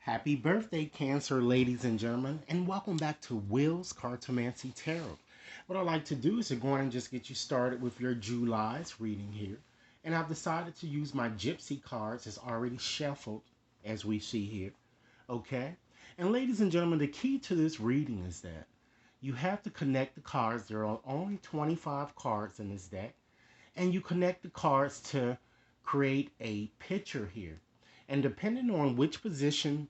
Happy birthday, Cancer, ladies and gentlemen, and welcome back to Will's Cartomancy Tarot. What I'd like to do is to go on and just get you started with your July's reading here. And I've decided to use my Gypsy cards as already shuffled, as we see here. Okay? And ladies and gentlemen, the key to this reading is that you have to connect the cards. There are only 25 cards in this deck. And you connect the cards to create a picture here. And depending on which position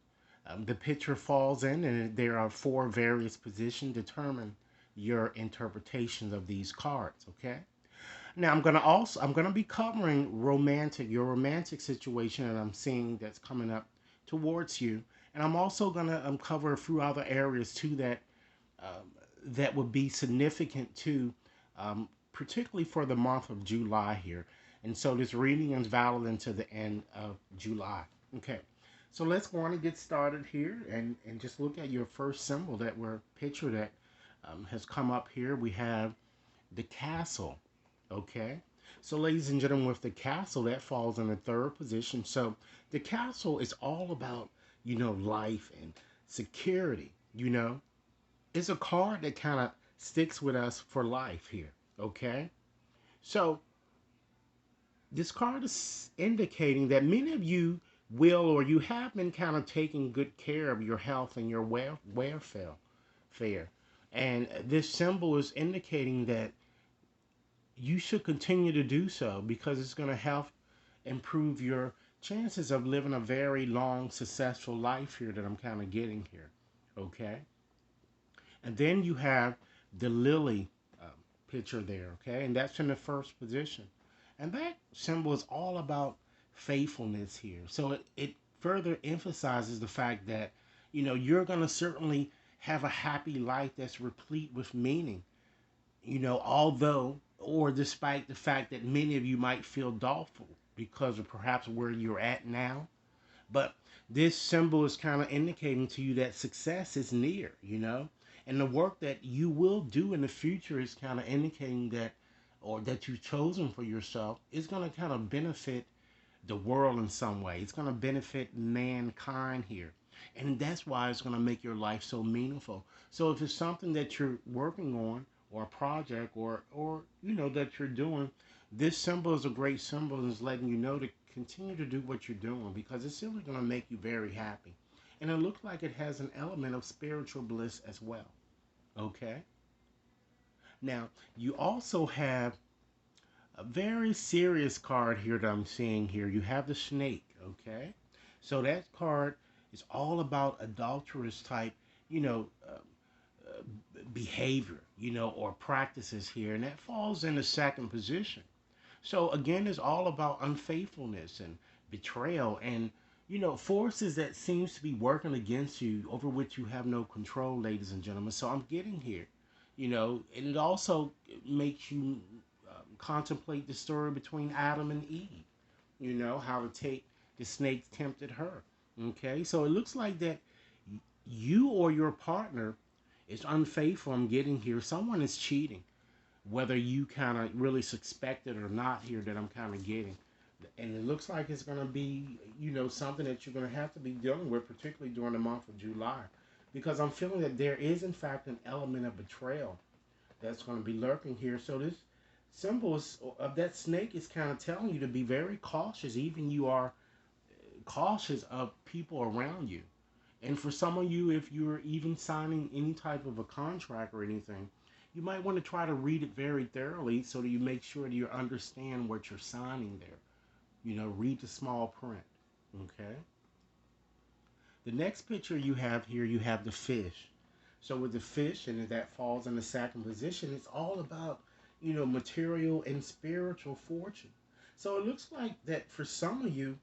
the picture falls in, and there are four various positions, determine your interpretations of these cards. Okay. Now I'm gonna be covering your romantic situation that I'm seeing that's coming up towards you, and I'm also gonna cover a few other areas too um, that would be significant too, particularly for the month of July here. And so this reading is valid until the end of July. Okay. So let's go on and get started here and just look at your first symbol that we're picture that has come up here. We have the castle. Okay. So ladies and gentlemen, with the castle, that falls in the third position. So the castle is all about, life and security. It's a card that kind of sticks with us for life here. Okay. So this card is indicating that many of you will or you have been kind of taking good care of your health and your welfare. And this symbol is indicating that you should continue to do so because it's going to help improve your chances of living a very long, successful life here that I'm kind of getting here. Okay. And then you have the lily picture there. Okay. And that's in the first position. And that symbol is all about faithfulness here. So it further emphasizes the fact that, you're going to certainly have a happy life that's replete with meaning, although or despite the fact that many of you might feel doubtful because of perhaps where you're at now. But this symbol is kind of indicating to you that success is near. And the work that you will do in the future is kind of indicating that, or that you've chosen for yourself, is going to kind of benefit the world in some way. It's going to benefit mankind here. And that's why it's going to make your life so meaningful. So if it's something that you're working on, or a project, or that you're doing, this symbol is a great symbol and is letting you know to continue to do what you're doing because it's simply going to make you very happy. And it looks like it has an element of spiritual bliss as well. Okay. Now, you also have a very serious card here that I'm seeing here. You have the snake, okay? So that card is all about adulterous type, you know, uh, behavior, or practices here, and that falls in the second position. So again, it's all about unfaithfulness and betrayal and forces that seems to be working against you over which you have no control, ladies and gentlemen. So I'm getting here, and it also makes you contemplate the story between Adam and Eve. How to take the snake tempted her. Okay, so it looks like that you or your partner is unfaithful. I'm getting here. Someone is cheating, whether you kind of really suspect it or not here that I'm kind of getting. And it looks like it's going to be, something that you're going to have to be dealing with, particularly during the month of July. Because I'm feeling that there is, in fact, an element of betrayal that's going to be lurking here. So this symbol of that snake is kind of telling you to be very cautious. Even you are cautious of people around you. And for some of you, if you're even signing any type of a contract or anything, you might want to try to read it very thoroughly so that you make sure that you understand what you're signing there. Read the small print. Okay. The next picture you have here, you have the fish. So with the fish, and that falls in the second position, it's all about, material and spiritual fortune. So it looks like that for some of you,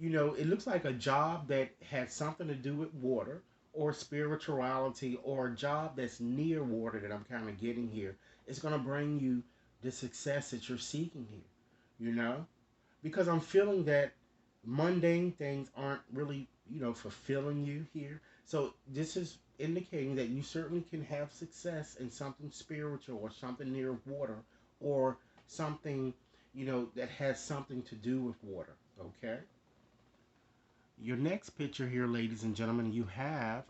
it looks like a job that has something to do with water or spirituality or a job that's near water that I'm kind of getting here. It's going to bring you the success that you're seeking here, because I'm feeling that mundane things aren't really, fulfilling you here. So this is indicating that you certainly can have success in something spiritual or something near water or something, that has something to do with water. Okay. Your next picture here, ladies and gentlemen, you have,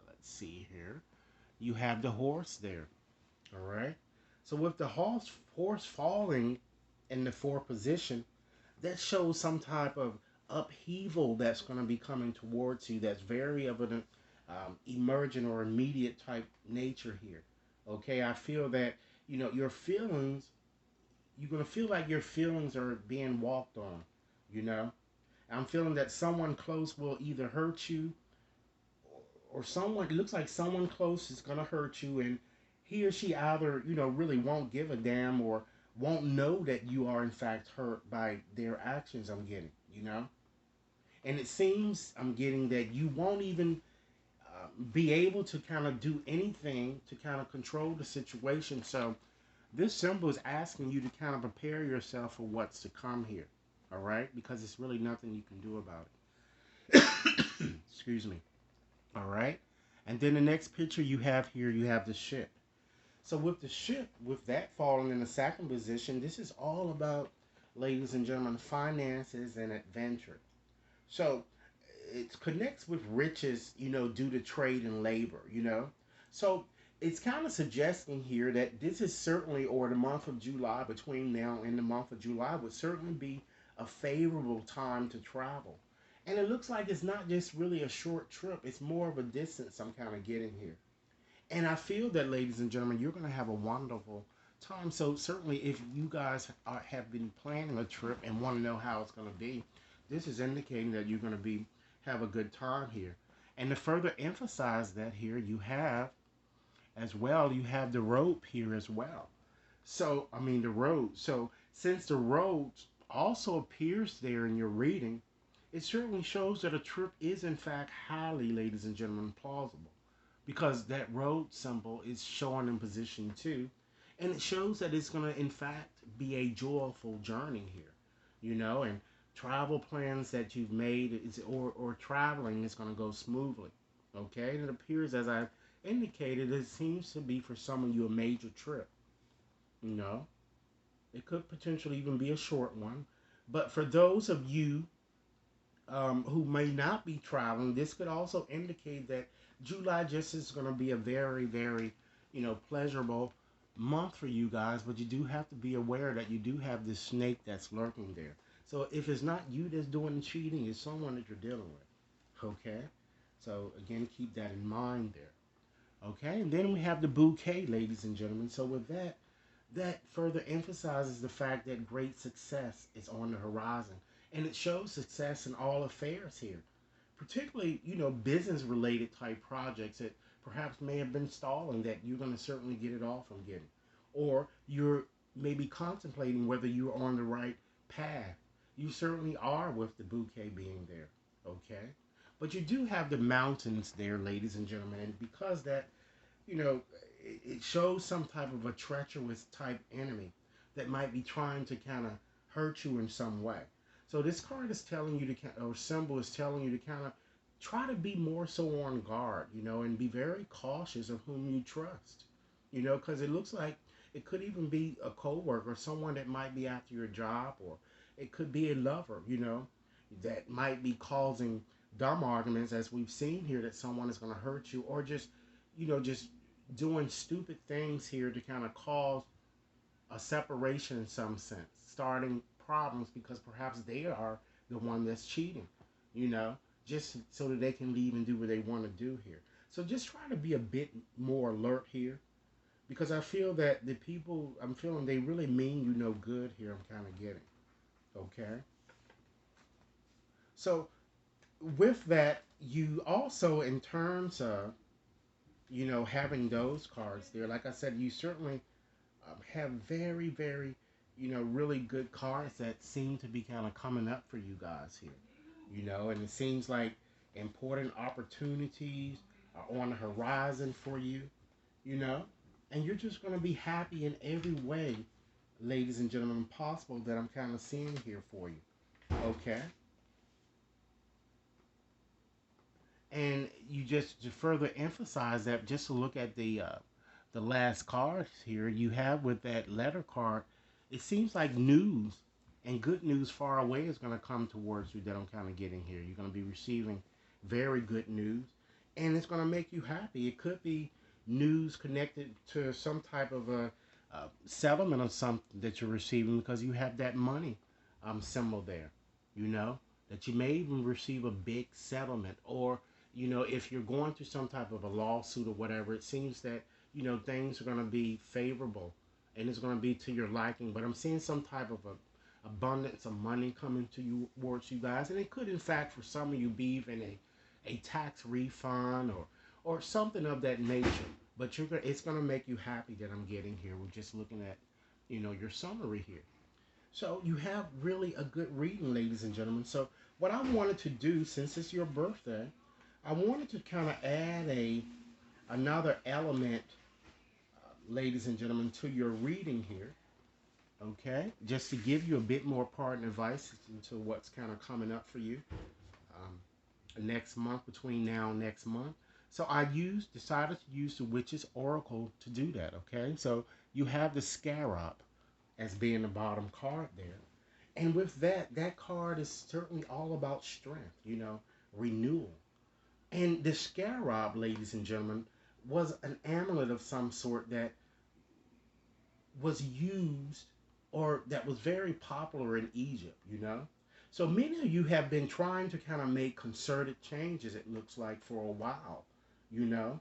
let's see here, you have the horse there. All right. So with the horse falling in the fourth position, that shows some type of upheaval that's going to be coming towards you. That's very of an emergent or immediate type nature here. Okay, I feel that your feelings. You're going to feel like your feelings are being walked on. You know, I'm feeling that someone close will either hurt you or someone, it looks like someone close is going to hurt you, and he or she either really won't give a damn or won't know that you are in fact hurt by their actions. I'm getting, and it seems I'm getting that you won't even be able to kind of do anything to kind of control the situation. So this symbol is asking you to kind of prepare yourself for what's to come here. All right, because it's really nothing you can do about it. Excuse me. All right. And then the next picture you have here, you have the ship. So with the ship, with that falling in the second position, this is all about, ladies and gentlemen, finances and adventure. So it connects with riches, due to trade and labor. So it's kind of suggesting here that this is certainly, or the month of July, between now and the month of July, would certainly be a favorable time to travel. And it looks like it's not just really a short trip, it's more of a distance I'm kind of getting here. And I feel that, ladies and gentlemen, you're going to have a wonderful time. So certainly, if you guys have been planning a trip and want to know how it's going to be, this is indicating that you're going to be have a good time here. And to further emphasize that here, you have as well, you have the rope here as well. So, I mean, the road. So, since the road also appears there in your reading, it certainly shows that a trip is, in fact, highly, ladies and gentlemen, plausible. Because that road symbol is showing in position two. And it shows that it's going to, in fact, be a joyful journey here. And travel plans that you've made or traveling is going to go smoothly. Okay? And it appears, as I indicated, it seems to be for some of you a major trip. You know, it could potentially even be a short one. But for those of you who may not be traveling, this could also indicate that July just is going to be a very, very, pleasurable month for you guys. But you do have to be aware that you do have this snake that's lurking there. So if it's not you that's doing the cheating, it's someone that you're dealing with. Okay? So again, keep that in mind there. Okay? And then we have the bouquet, ladies and gentlemen. So with that, that further emphasizes the fact that great success is on the horizon. And it shows success in all affairs here, particularly, business related type projects that perhaps may have been stalling that you're going to certainly get it off from getting. Or you're maybe contemplating whether you're on the right path. You certainly are with the bouquet being there, okay? But you do have the mountains there, ladies and gentlemen, and because that you know, it shows some type of a treacherous type enemy that might be trying to kind of hurt you in some way. So this card is telling you to, or symbol is telling you to kind of try to be more so on guard, and be very cautious of whom you trust, because it looks like it could even be a coworker, someone that might be after your job, or it could be a lover, that might be causing dumb arguments, as we've seen here, that someone is going to hurt you, or just doing stupid things here to kind of cause a separation in some sense, starting problems because perhaps they are the one that's cheating, you know, just so that they can leave and do what they want to do here. So just try to be a bit more alert here because I feel that the people I'm feeling they really mean you no good here. I'm kind of getting okay. So with that, you also in terms of having those cards there, like I said, you certainly have very, very, really good cards that seem to be kind of coming up for you guys here, and it seems like important opportunities are on the horizon for you, you know, and you're just going to be happy in every way, ladies and gentlemen, possible that I'm kind of seeing here for you, okay? And you just to further emphasize that, just to look at the last card here you have with that letter card, it seems like news. And good news far away is going to come towards you that I'm kind of getting here. You're going to be receiving very good news, and it's going to make you happy. It could be news connected to some type of a settlement or something that you're receiving because you have that money symbol there. You know that you may even receive a big settlement, or if you're going through some type of a lawsuit or whatever, it seems that things are going to be favorable and it's going to be to your liking. But I'm seeing some type of a abundance of money coming to you towards you guys, and it could in fact for some of you be even a tax refund or something of that nature. But it's gonna make you happy that I'm getting here. We're just looking at your summary here. So you have really a good reading, ladies and gentlemen. So what I wanted to do, since it's your birthday, I wanted to kind of add a another element, ladies and gentlemen, to your reading here. Okay, just to give you a bit more part and advice into what's kind of coming up for you next month, between now and next month. So I decided to use the Witch's Oracle to do that. Okay, so you have the Scarab as being the bottom card there, and with that card is certainly all about strength, renewal. And the Scarab, ladies and gentlemen, was an amulet of some sort that was used or that was very popular in Egypt. So many of you have been trying to kind of make concerted changes, it looks like, for a while, you know,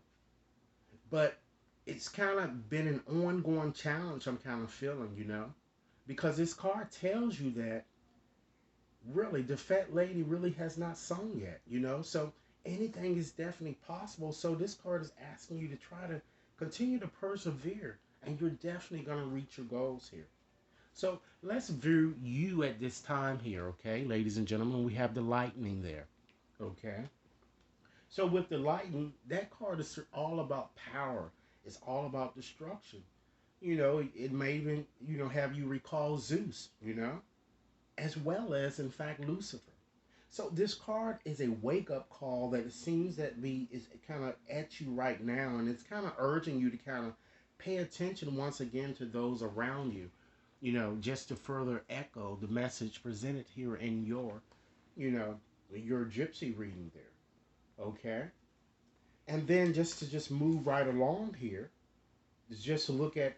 but it's kind of been an ongoing challenge I'm kind of feeling, because this card tells you that really the fat lady really has not sung yet. So anything is definitely possible. So this card is asking you to try to continue to persevere, and you're definitely going to reach your goals here. So let's view you at this time here, okay, ladies and gentlemen. We have the lightning there, okay. So with the lightning, that card is all about power. It's all about destruction. It may even have you recall Zeus, as well as in fact Lucifer. So this card is a wake up call that it seems that is kind of at you right now, and it's kind of urging you to kind of pay attention once again to those around you. Just to further echo the message presented here in you know, your gypsy reading there. Okay, and then just move right along here is just to look at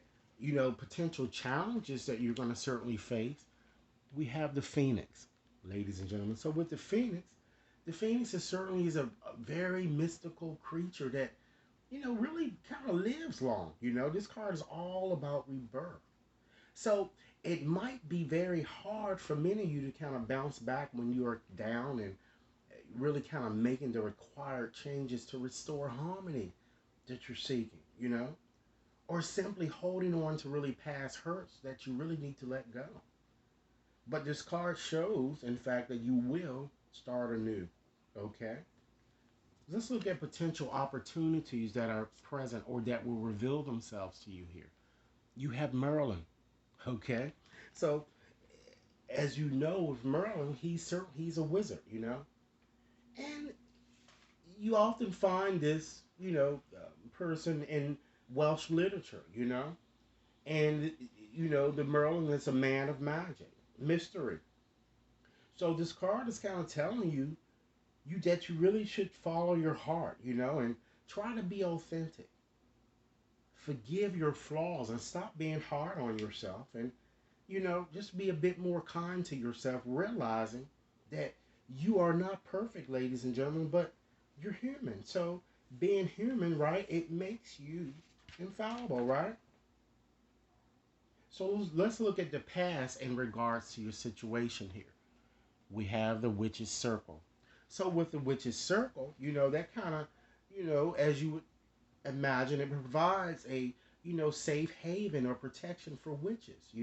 potential challenges that you're going to certainly face. We have the Phoenix, ladies and gentlemen. So with the Phoenix is certainly a very mystical creature that really kind of lives long. This card is all about rebirth. So it might be very hard for many of you to kind of bounce back when you are down and really kind of making the required changes to restore harmony that you're seeking, or simply holding on to really past hurts that you really need to let go. But this card shows, in fact, that you will start anew. Okay? Let's look at potential opportunities that are present or that will reveal themselves to you here. You have Merlin. Okay? So, as you know, with Merlin, he's a wizard. And you often find this, person in Welsh literature. And, the Merlin is a man of magic, mystery. So this card is kind of telling you that you really should follow your heart, and try to be authentic. Forgive your flaws and stop being hard on yourself, and just be a bit more kind to yourself, realizing that you are not perfect, ladies and gentlemen, but you're human. So being human, right, it makes you infallible, right? So let's look at the past in regards to your situation here. We have the witch's circle. So with the witch's circle, that kind of, as you would imagine, it provides a, safe haven or protection for witches.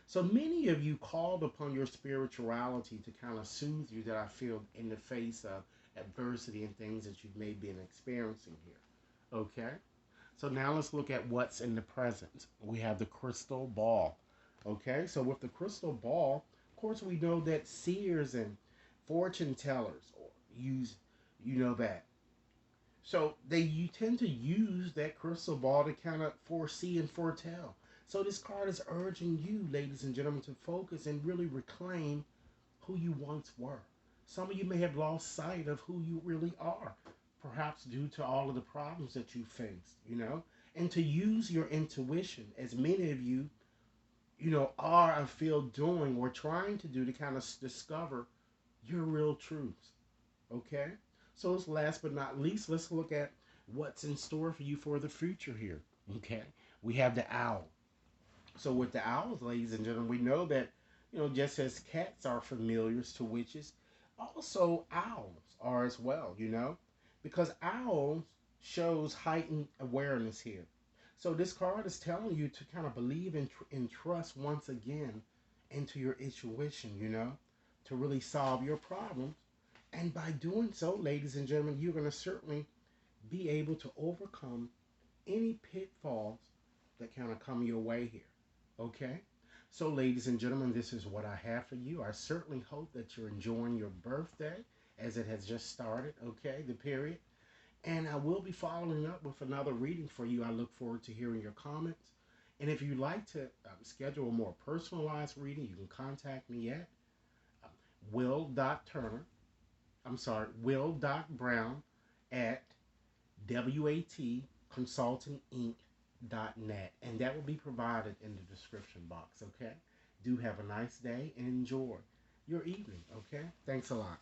So many of you called upon your spirituality to kind of soothe you, that I feel, in the face of adversity and things that you may be experiencing here. Okay? So now let's look at what's in the present. We have the crystal ball. Okay, so with the crystal ball, of course, we know that seers and fortune tellers use, that. So you tend to use that crystal ball to kind of foresee and foretell. So this card is urging you, ladies and gentlemen, to focus and really reclaim who you once were. Some of you may have lost sight of who you really are, perhaps due to all of the problems that you faced, and to use your intuition, as many of you, are and feel doing or trying to do to kind of discover your real truths. Okay? So, last but not least, let's look at what's in store for you for the future here. Okay? We have the owl. So with the owls, ladies and gentlemen, we know that, just as cats are familiars to witches, also owls are as well, because owls shows heightened awareness here. So this card is telling you to kind of believe and trust once again into your intuition, to really solve your problems. And by doing so, ladies and gentlemen, you're going to certainly be able to overcome any pitfalls that kind of come your way here. Okay? So, ladies and gentlemen, this is what I have for you. I certainly hope that you're enjoying your birthday as it has just started, okay, the period. And I will be following up with another reading for you. I look forward to hearing your comments. And if you'd like to schedule a more personalized reading, you can contact me at um, will.turner, will.brown at watconsultinginc.net, and that will be provided in the description box. Okay, do have a nice day and enjoy your evening. Okay, thanks a lot.